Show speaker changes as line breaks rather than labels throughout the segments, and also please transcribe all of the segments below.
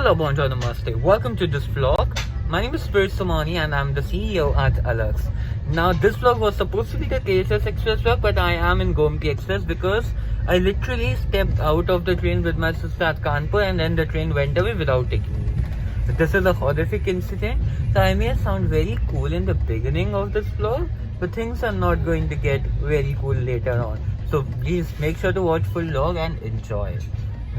Hello, bonjour, namaste. Welcome to this vlog. My name is Spirit Somani and I'm the CEO at Alux. Now, this vlog was supposed to be the Tejas Express vlog, but I am in Gomti Express because I literally stepped out of the train with my sister at Kanpur and then the train went away without taking me. But this is a horrific incident, so I may sound very cool in the beginning of this vlog, but things are not going to get very cool later on. So please make sure to watch full vlog and enjoy.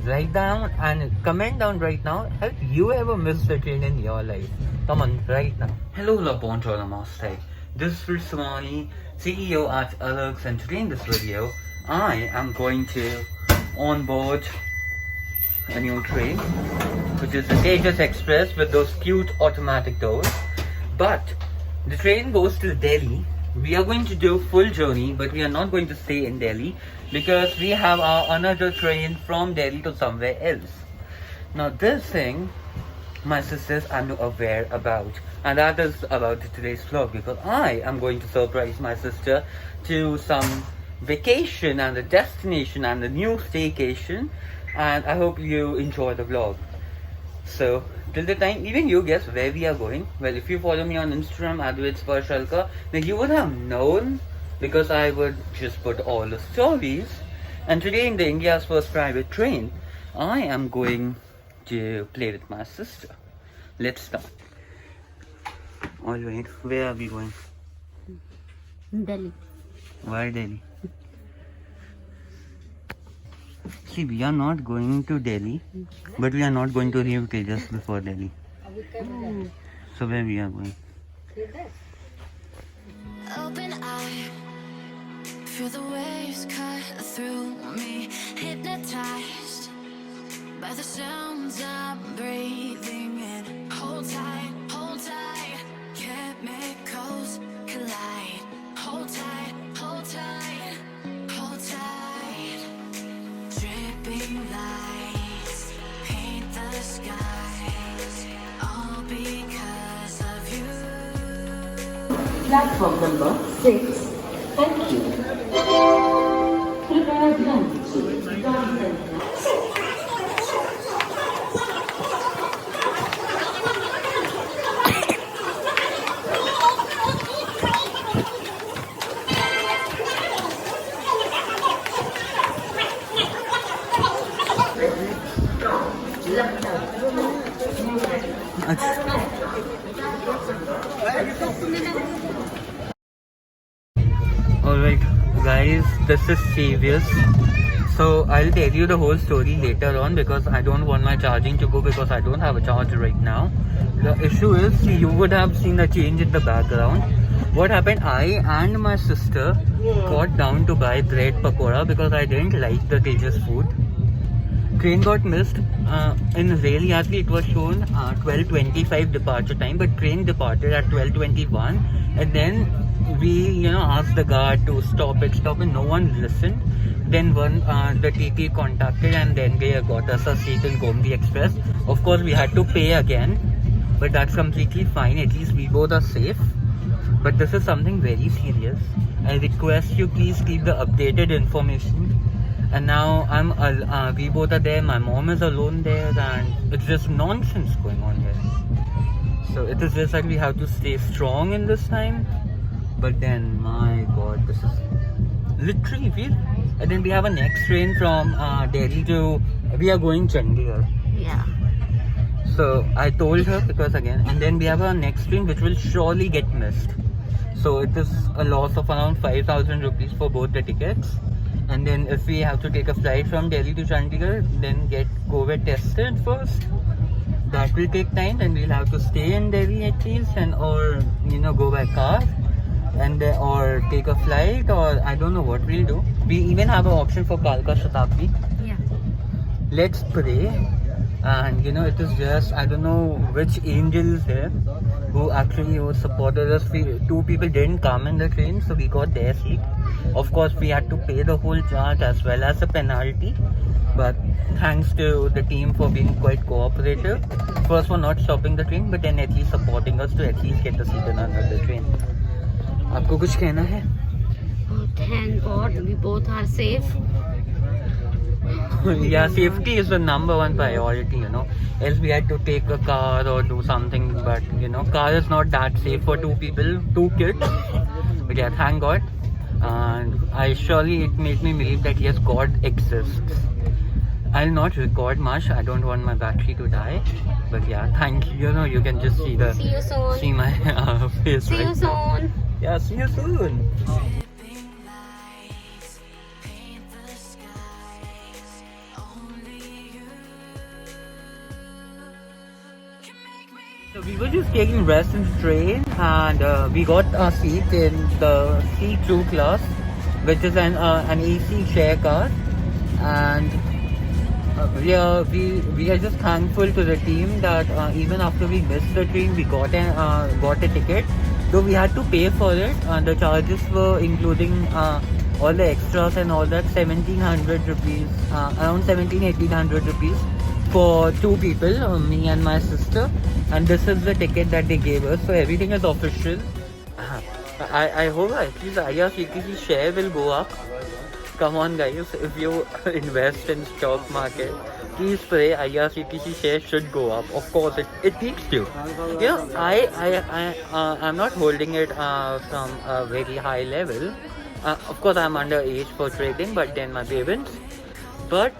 Write down and comment down right now, have you ever missed a train in your life? Come on, right now. Hello, bonjour, namaste. This is Spirit Somani, CEO at Alux, and today in this video, I am going to onboard a new train, which is the Tejas Express with those cute automatic doors. But the train goes to Delhi. We are going to do full journey, but we are not going to stay in Delhi because we have our another train from Delhi to somewhere else. Now this thing, my sisters are not aware about, and that is about today's vlog because I am going to surprise my sister to some vacation and a destination and a new staycation, and I hope you enjoy the vlog. So till the time even you guess where we are going, well, if you follow me on Instagram @Sparsh_Alka, then you would have known because I would just put all the stories. And today in the India's first private train, I am going to play with my sister. Let's start. Alright, where are we going?
Delhi.
Why Delhi? See, we are not going to Delhi, but we are not going to leave till just before Delhi. So where we are going?
Open eye, feel the waves cut through me, hypnotized by the sounds I'm breathing in. Hold tight, chemicals collide. Hold tight, hold tight, hold tight. Dripping lights paint the skies, all because of you.
Platform number 6. Thank you. कृपया ध्यान दीजिए, गाड़ी संख्या
Alright guys, this is serious. So I'll tell you the whole story later on because I don't want my charging to go because I don't have a charger right now. The issue is, see, you would have seen a change in the background. What happened, I and my sister got down to buy bread pakora because I didn't like the Tejas food. Train got missed. In Rail Yatri it was shown 12:25 departure time, but train departed at 12:21, and then we asked the guard to stop it, and no one listened. Then the TT contacted and then they got us a seat in Gomti Express. Of course we had to pay again, but that's completely fine, at least we both are safe. But this is something very serious. I request you please keep the updated information. And now we both are there, my mom is alone there, and it's just nonsense going on here. So it is just that we have to stay strong in this time. But then, my god, this is literally weird. And then we have a next train from Delhi to, we are going Chandigarh.
Yeah.
So I told her because again, and then we have a next train which will surely get missed. So it is a loss of around 5,000 rupees for both the tickets. And then if we have to take a flight from Delhi to Chandigarh, then get COVID tested first. That will take time, and we'll have to stay in Delhi at least, and or go by car, and or take a flight, or I don't know what we'll do. We even have an option for Kalka Shatabdi.
Yeah.
Let's pray. And it is just, I don't know which angel is there who actually supported us. Two people didn't come in the train, so we got their seat. Of course we had to pay the whole charge as well as a penalty, but thanks to the team for being quite cooperative. First for not stopping the train, but then at least supporting us to at least get the seat in another train. आपको कुछ कहना है?
Thank God we both are safe.
Yeah, safety is the number one priority, you know. Else we had to take a car or do something, but you know, car is not that safe for two people, two kids. But yeah, thank God. And it made me believe that yes, God exists. I'll not record much. I don't want my battery to die. But yeah, thank you. You know, you can just see
See you soon.
see my face.
See you
right now.
soon.
Yeah, see you soon.
Dipping lights paint the skies. Only you can make me.
So we were just taking rest in the train, and we got a seat in the C2 class, which is an AC chair car, and we are just thankful to the team that even after we missed the train, we got a ticket. Though we had to pay for it, the charges were including all the extras and all that, 1700 rupees, around 1800 rupees for two people, me and my sister. And this is the ticket that they gave us, so everything is official. I hope at least IRCTC share will go up. Come on guys, if you invest in stock market, please pray IRCTC share should go up. Of course, it needs to. You know, I'm not holding it from a very high level. Of course, I'm underage for trading, but then my parents. But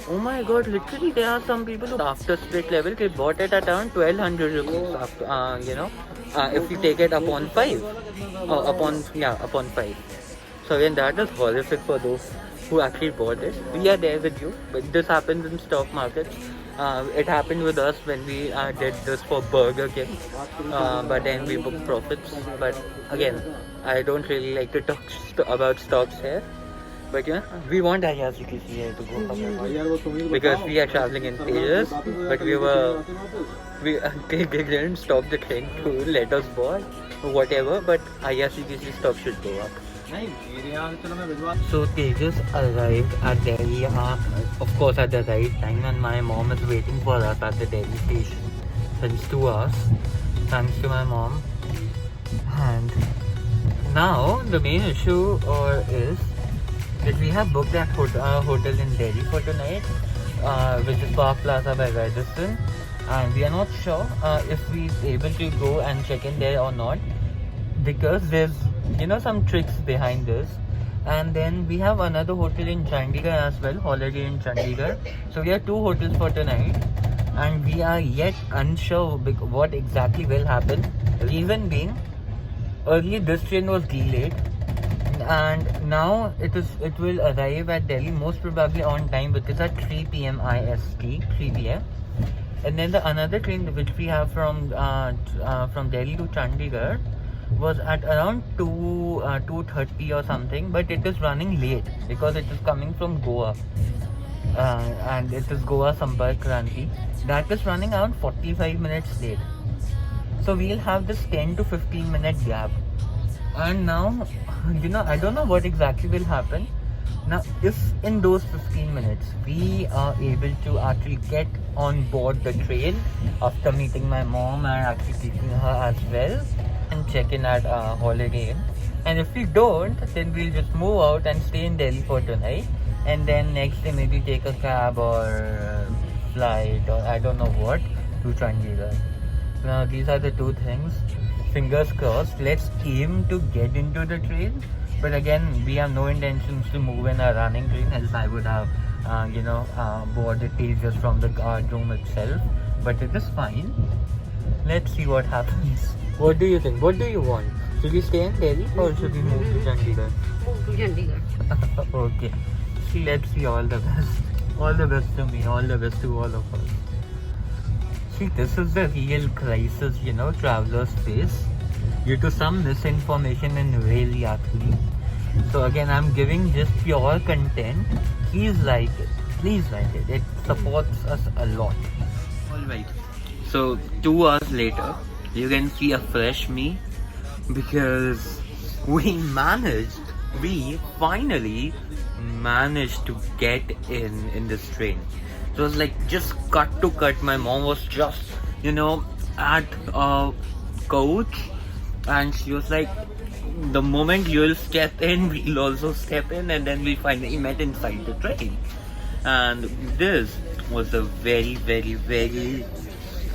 oh my God, literally there are some people who after split level they bought it at around 1200 rupees. After if you take it upon 5, upon 5. So again, that is horrific for those who actually bought it. We are there with you, but this happens in stock markets. It happened with us when we did this for Burger King, but then we booked profits. But again, I don't really like to talk about stocks here. But yeah, we want IRCTC here to go up because we are traveling in Tejas, but they didn't stop the train to let us board, whatever. But IRCTC stop should go up. So Tejas arrived at Delhi, of course at the right time, and my mom is waiting for us at the Delhi station since 2 hours. Thanks to my mom. And now the main issue is that we have booked that hotel in Delhi for tonight, which is Park Plaza by Radisson, and we are not sure if we're able to go and check in there or not, because there's some tricks behind this. And then we have another hotel in Chandigarh as well, Holiday in Chandigarh. So we have 2 hotels for tonight, and we are yet unsure what exactly will happen. Reason being, earlier this train was delayed, and now it will arrive at Delhi most probably on time, because at 3 p.m. IST, 3 p.m. And then the another train which we have from Delhi to Chandigarh was at around 2:30 or something, but it is running late because it is coming from Goa, and it is Goa Sampark Kranti. That is running around 45 minutes late. So we'll have this 10 to 15 minute gap. And now, I don't know what exactly will happen. Now, if in those 15 minutes we are able to actually get on board the train after meeting my mom and actually taking her as well and check in at Holiday Inn, and if we don't, then we'll just move out and stay in Delhi for tonight, and then next day maybe take a cab or flight or I don't know what to Chandigarh. Now these are the 2 things. Fingers crossed. Let's aim to get into the train, but again, we have no intentions to move in a running train, else I would have boarded Tejas from the guard room itself. But it is fine. Let's see what happens. What do you think? What do you want? Should we stay in Delhi or should we move to Chandigarh?
Move to Chandigarh.
Okay. Let's see. All the best. All the best to me. All the best to all of us. See, this is the real crisis, travelers face due to some misinformation in rail actually. So again, I'm giving just pure content. Please like it. Please like it. It supports us a lot. Alright. So 2 hours later, you can see a fresh me, because we finally managed to get in this train. So it was like just cut to cut. My mom was just at a coach, and she was like, the moment you'll step in, we'll also step in, and then we finally met inside the train. And this was a very, very, very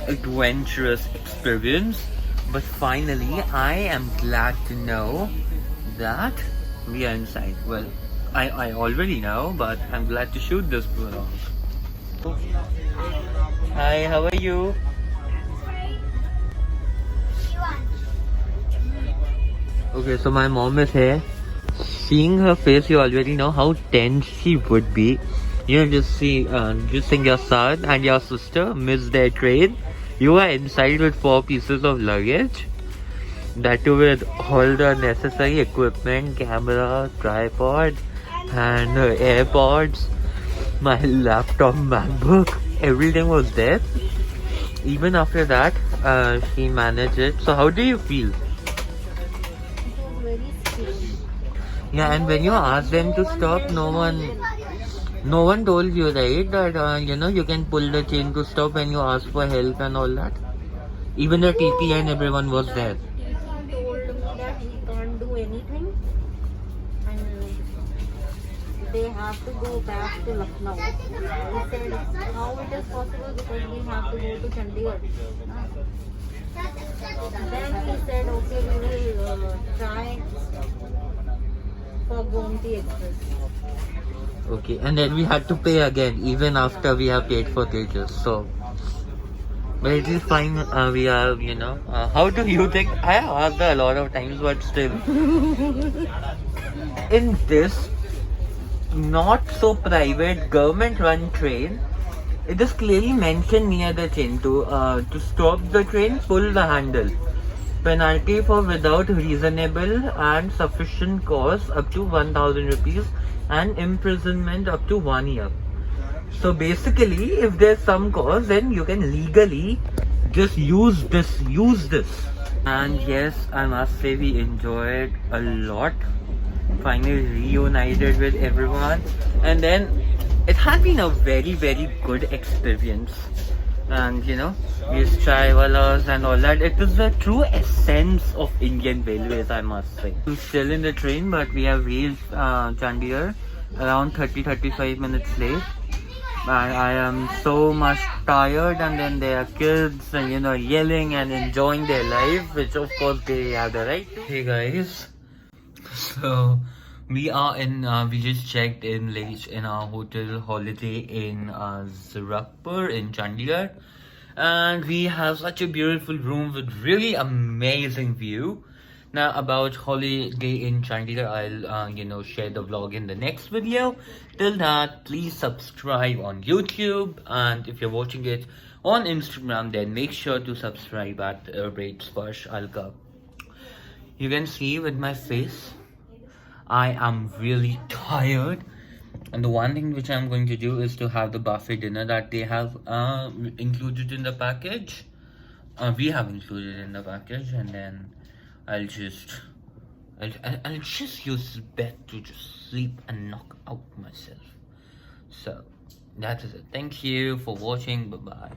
adventurous experience. But finally, I am glad to know that we are inside. Well, I already know, but I'm glad to shoot this vlog. Hi, how are you? Okay, so my mom is here. Seeing her face, you already know how tense she would be. You know, just seeing your son and your sister miss their train. You are inside with 4 pieces of luggage. That too with all the necessary equipment, camera, tripod, and AirPods, my laptop, MacBook, everything was there. Even after that, she managed it. So how do you feel?
Very scary.
Yeah, and when you asked them to stop, no one told you, right, that you know, you can pull the chain to stop when you ask for help and all that. Even the TP and everyone was there.
He told me that he can't do anything and they have to go back to Lucknow. He said how it is possible because we have to go to Chandigarh. Then he said okay, we will try for Gomti Express.
Okay, and then we had to pay again, even after we have paid for Tejas. So, but it is fine. We are, you know. How do you think? I have asked her a lot of times, but still, in this not so private government-run train, it is clearly mentioned near the chain to stop the train, pull the handle. Penalty for without reasonable and sufficient cause up to 1,000 rupees and imprisonment up to 1 year. So basically, if there's some cause, then you can legally just use this. And yes, I must say we enjoyed a lot. Finally reunited with everyone, and then it had been a very, very good experience. And you know, these chaiwalas and all that, it is the true essence of Indian Railways, I must say. We're still in the train, but we have reached Chandigarh around 30-35 minutes late. I am so much tired, and then there are kids and, you know, yelling and enjoying their life, which of course they have the right to. Hey guys, so we are in, we just checked in late in our hotel holiday in Zirakpur in Chandigarh, and we have such a beautiful room with really amazing view. Now about holiday in Chandigarh, I'll you know, share the vlog in the next video. Till that, please subscribe on YouTube, and if you're watching it on Instagram, then make sure to subscribe at Rate Sparsh Alka. You can see with my face, I am really tired, and the one thing which I'm going to do is to have the buffet dinner that they have included in the package. We have included in the package, and then I'll just use this bed to just sleep and knock out myself. So that is it. Thank you for watching. Bye bye.